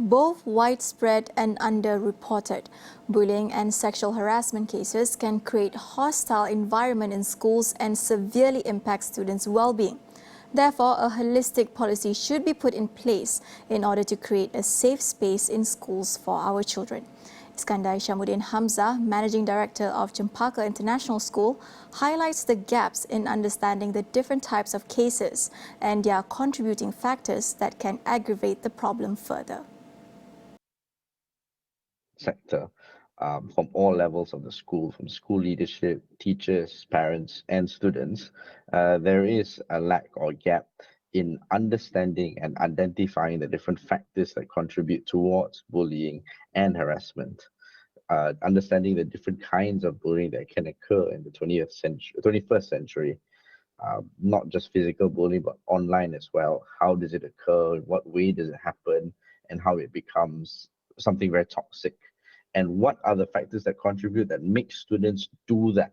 Both widespread and underreported bullying and sexual harassment cases can create hostile environment in schools and severely impact students' well-being. Therefore, a holistic policy should be put in place in order to create a safe space in schools for our children. Iskandar Ishamuddin Hamzah, Managing Director of Cempaka International School, highlights the gaps in understanding the different types of cases and their contributing factors that can aggravate the problem further. Sector from all levels of the school, from school leadership, teachers, parents, and students, there is a lack or gap in understanding and identifying the different factors that contribute towards bullying and harassment. Understanding the different kinds of bullying that can occur in the 21st century, not just physical bullying, but online as well. How does it occur? In what way does it happen? And how it becomes something very toxic? And what are the factors that contribute that make students do that?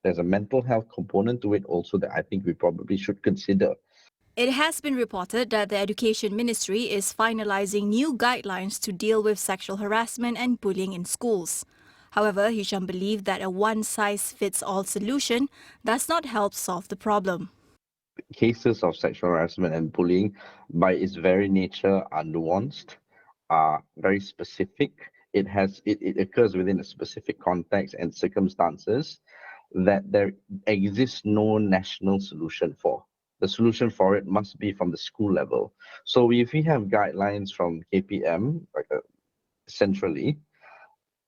There's a mental health component to it also that I think we probably should consider. It has been reported that the Education Ministry is finalizing new guidelines to deal with sexual harassment and bullying in schools. However, Hisham believed that a one-size-fits-all solution does not help solve the problem. Cases of sexual harassment and bullying, by its very nature, are nuanced, are very specific. It occurs within a specific context and circumstances that there exists no national solution for. The solution for it must be from the school level. So if we have guidelines from KPM centrally,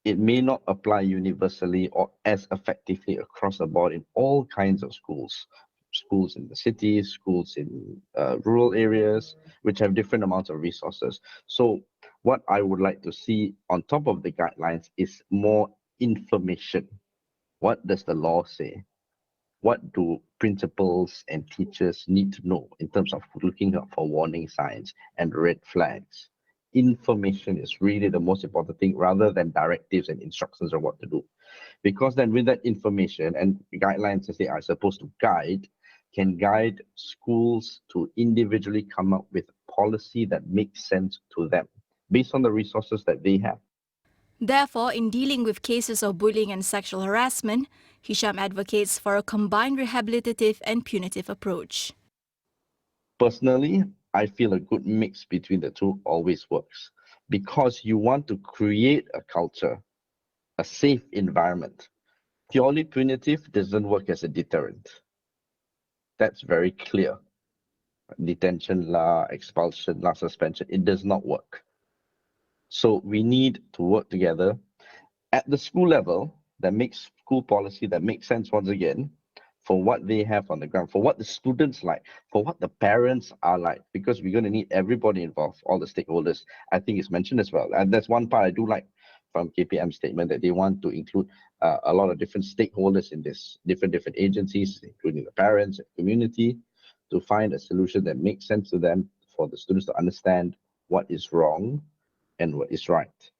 it may not apply universally or as effectively across the board in all kinds of schools. Schools in the cities, schools in rural areas, which have different amounts of resources. So what I would like to see on top of the guidelines is more information. What does the law say? What do principals and teachers need to know in terms of looking out for warning signs and red flags? Information is really the most important thing rather than directives and instructions on what to do. Because then with that information and guidelines as they are supposed to guide, can guide schools to individually come up with policy that makes sense to them based on the resources that they have. Therefore, in dealing with cases of bullying and sexual harassment, Hisham advocates for a combined rehabilitative and punitive approach. Personally, I feel a good mix between the two always works because you want to create a culture, a safe environment. Purely punitive doesn't work as a deterrent. That's very clear. Detention law, expulsion law, suspension, it does not work. So we need to work together at the school level that makes school policy that makes sense once again for what they have on the ground, for what the students like, for what the parents are like, because we're going to need everybody involved, all the stakeholders. I think it's mentioned as well. And that's one part I do like from KPM's statement, that they want to include a lot of different stakeholders in this, different agencies, including the parents and community, to find a solution that makes sense to them for the students to understand what is wrong and what is right.